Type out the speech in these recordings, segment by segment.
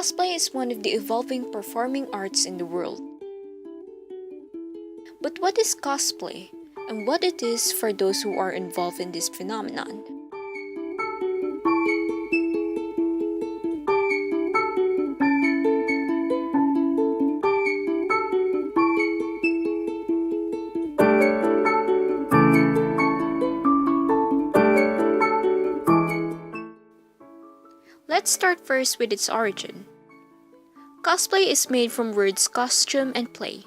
Cosplay is one of the evolving performing arts in the world. But what is cosplay, and what it is for those who are involved in this phenomenon? Let's start first with its origin. Cosplay is made from words costume and play.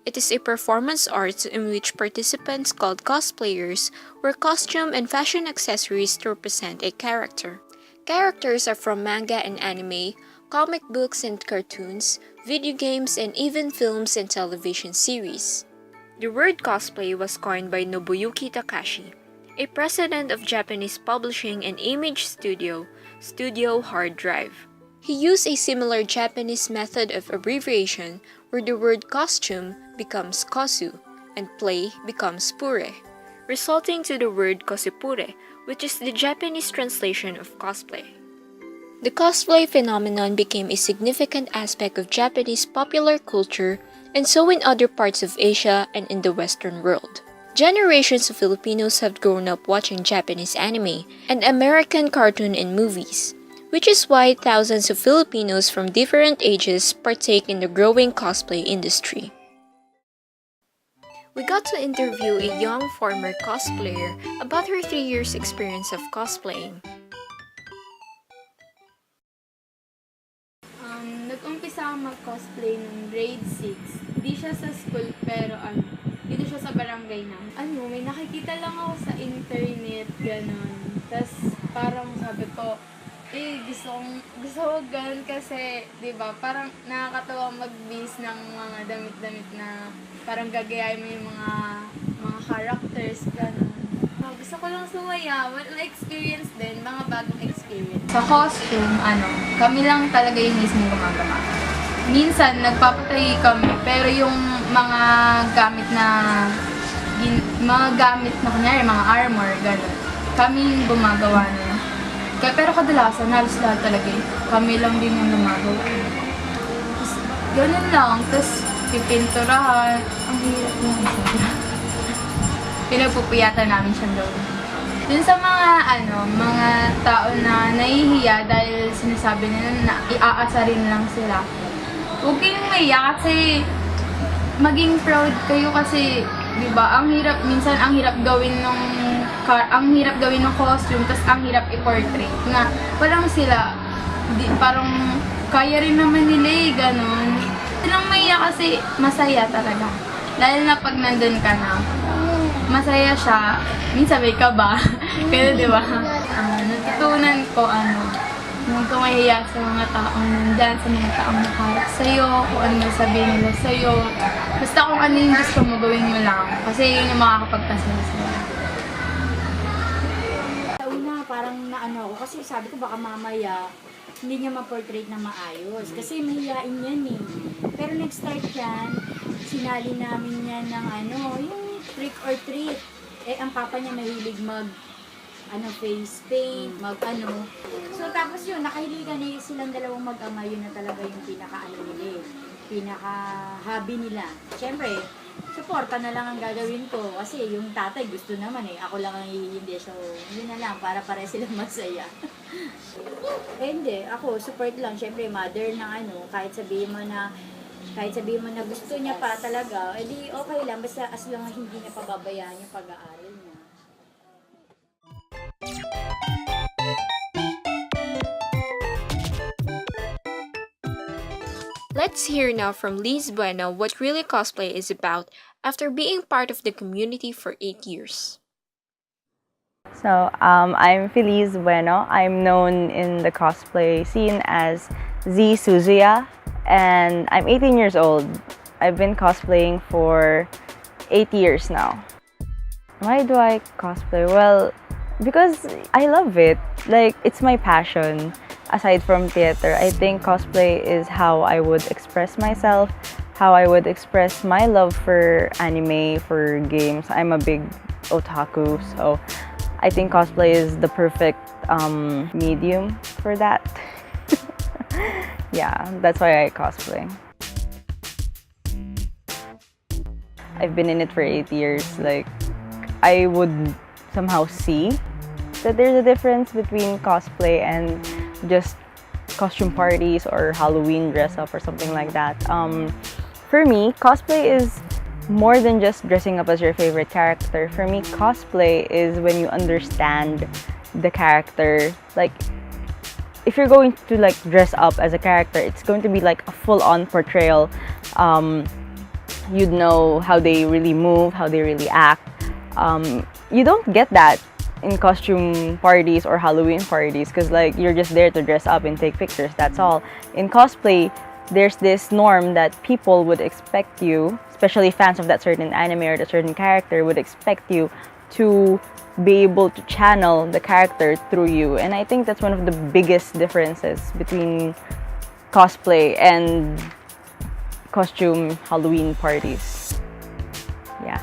It is a performance art in which participants called cosplayers wear costume and fashion accessories to represent a character. Characters are from manga and anime, comic books and cartoons, video games, and even films and television series. The word cosplay was coined by Nobuyuki Takashi, a president of Japanese publishing and image studio, Studio Hard Drive. He used a similar Japanese method of abbreviation where the word costume becomes kosu and play becomes pure, resulting to the word Kosupure, which is the Japanese translation of cosplay. The cosplay phenomenon became a significant aspect of Japanese popular culture and so in other parts of Asia and in the Western world. Generations of Filipinos have grown up watching Japanese anime and American cartoon and movies, which is why thousands of Filipinos from different ages partake in the growing cosplay industry. We got to interview a young former cosplayer about her 3 years experience of cosplaying. Nag-umpisa ako mag-cosplay nung grade 6. Hindi siya sa school pero dito siya sa barangay na. May nakikita lang ako sa internet, gano'n. Tapos parang sabi ko, gusto ko ganun kasi, di ba, parang nakakatawa mag-base ng mga damit-damit na parang gagayahin mo yung mga characters, ganun. Gusto ko lang sumaya, experience din, mga bagong experience. Sa costume, kami lang talaga yung mismo gumagawa. Minsan, nagpapatay kami, pero yung mga gamit na kunyari, mga armor, gano'n, kami yung gumagawa nila. Pero kadalasan, halos lahat talaga kami lang din yung gumagawa. Ganun lang, tapos pipinturahan. Ang hirap lang sobra. Pinagpupuyatan namin siyang gawin. Dun sa mga tao na nahihiya dahil sinasabi nila na iaasarin lang sila. Huwag kayong maiyak kasi maging proud kayo kasi, di ba, minsan ang hirap gawin ng costume, tas ang hirap i-portrait na walang sila, parang kaya rin naman nila ganun. Silang maiyak kasi masaya talaga. Dahil na pag nandun ka na, masaya siya. Minsan may kaba. Kaya di ba? Natutunan ko huwag kang mahiya sa mga taong nandyan, sa mga taong nakaharap sa'yo, kung ano sabihin nila sa'yo. Basta kung ano yung gusto mo, gawin mo lang. Kasi yun yung makakapagpasaya sa'yo. Sa una, parang ako, kasi sabi ko baka mamaya, hindi niya ma-portrait na maayos. Kasi mahihain yan eh. Pero nag-start yan, sinali namin yan ng yung trick or treat. Ang papa niya nahilig face paint, So tapos yun, nakahiligan silang dalawang mag-ama, yun na talaga yung nila, pinaka-hobby nila. Siyempre, suporta na lang ang gagawin ko kasi yung tatay gusto naman ako lang ang hindi. So, yun na lang, para silang masaya. Hindi, ako, support lang. Siyempre, mother na kahit sabihin mo na gusto niya pa talaga, edi okay lang, basta as long as hindi niya pababayaan yung pag-aaral niya. Let's hear now from Liz Bueno what really cosplay is about after being part of the community for 8 years. So, I'm Feliz Bueno. I'm known in the cosplay scene as Z Suzuya, and I'm 18 years old. I've been cosplaying for 8 years now. Why do I cosplay? Well, because I love it. Like, it's my passion. Aside from theater, I think cosplay is how I would express myself, how I would express my love for anime, for games. I'm a big otaku, so I think cosplay is the perfect medium for that. yeah, that's why I cosplay. I've been in it for 8 years. Like, I would somehow see that there's a difference between cosplay and just costume parties or Halloween dress up or something like that. For me, cosplay is more than just dressing up as your favorite character. For me, cosplay is when you understand the character. Like, if you're going to like dress up as a character, it's going to be like a full-on portrayal. You'd know how they really move, how they really act. You don't get that in costume parties or Halloween parties because like you're just there to dress up and take pictures, that's all. In cosplay, there's this norm that people would expect you, especially fans of that certain anime or that certain character, would expect you to be able to channel the character through you. And I think that's one of the biggest differences between cosplay and costume Halloween parties. Yeah.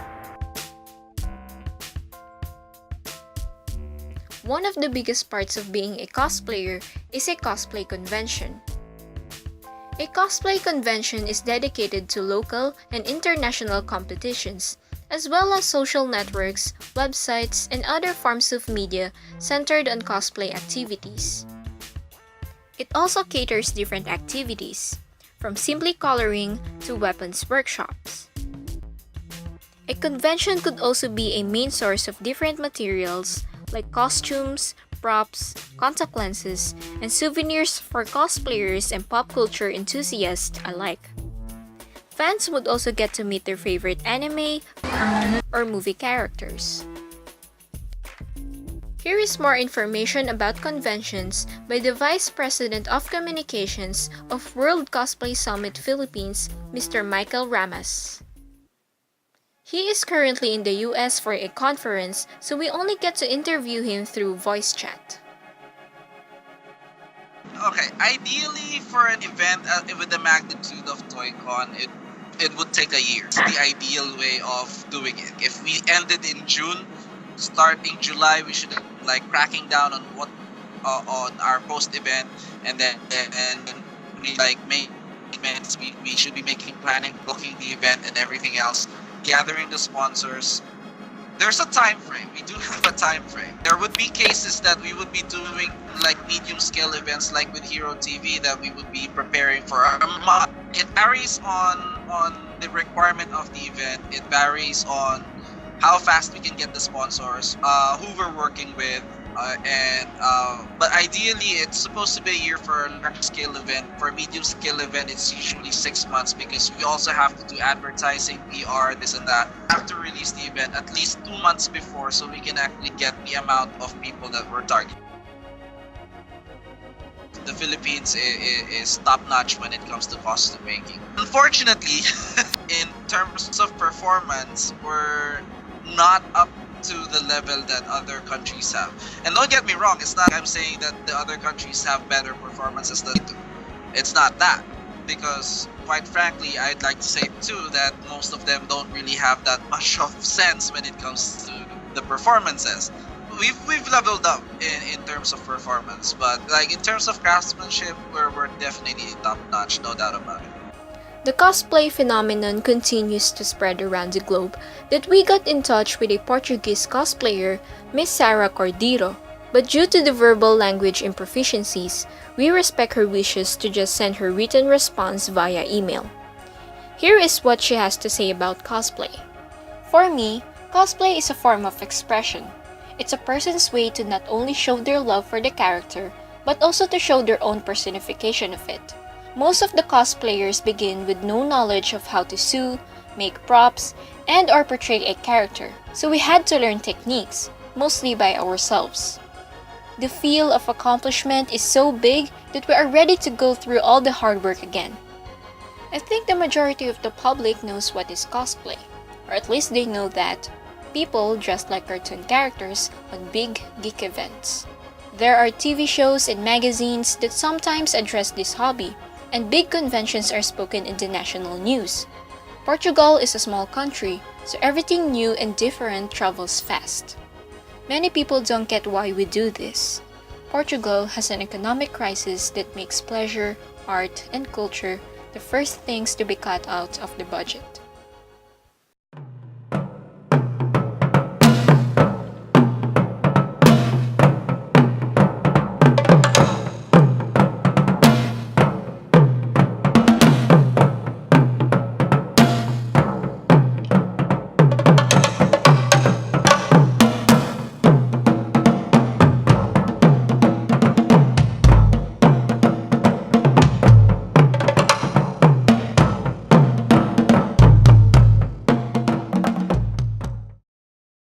One of the biggest parts of being a cosplayer is a cosplay convention. A cosplay convention is dedicated to local and international competitions, as well as social networks, websites, and other forms of media centered on cosplay activities. It also caters different activities, from simply coloring to weapons workshops. A convention could also be a main source of different materials like costumes, props, contact lenses, and souvenirs for cosplayers and pop culture enthusiasts alike. Fans would also get to meet their favorite anime or movie characters. Here is more information about conventions by the Vice President of Communications of World Cosplay Summit Philippines, Mr. Michael Ramas. He is currently in the US for a conference, so we only get to interview him through voice chat. Okay, ideally for an event with the magnitude of ToyCon, it would take a year. It's the ideal way of doing it. If we ended in June, starting July, we should like cracking down on what on our post event, and then we like make events. We should be making planning, booking the event, and everything else, gathering the sponsors. There's a time frame. We do have a time frame. There would be cases that we would be doing like medium scale events, like with Hero TV, that we would be preparing for a month. It varies on the requirement of the event. It varies on how fast we can get the sponsors, who we're working with, but ideally it's supposed to be a year for a large scale event. For a medium scale event, it's usually 6 months because we also have to do advertising, PR, this and that. We have to release the event at least 2 months before so we can actually get the amount of people that we're targeting. The Philippines is top-notch when it comes to costume making. Unfortunately, in terms of performance, we're not up to the level that other countries have. And don't get me wrong, it's not I'm saying that the other countries have better performances than we do. It's not that. Because, quite frankly, I'd like to say too that most of them don't really have that much of sense when it comes to the performances. We've leveled up in terms of performance, but like in terms of craftsmanship, we're definitely top notch, no doubt about it. The cosplay phenomenon continues to spread around the globe that we got in touch with a Portuguese cosplayer, Miss Sarah Cordiro, but due to the verbal language improficiencies, we respect her wishes to just send her written response via email. Here is what she has to say about cosplay. For me, cosplay is a form of expression. It's a person's way to not only show their love for the character, but also to show their own personification of it. Most of the cosplayers begin with no knowledge of how to sew, make props, and or portray a character, so we had to learn techniques, mostly by ourselves. The feel of accomplishment is so big that we are ready to go through all the hard work again. I think the majority of the public knows what is cosplay, or at least they know that people dress like cartoon characters on big geek events. There are TV shows and magazines that sometimes address this hobby, and big conventions are spoken in the national news. Portugal is a small country, so everything new and different travels fast. Many people don't get why we do this. Portugal has an economic crisis that makes pleasure, art, and culture the first things to be cut out of the budget.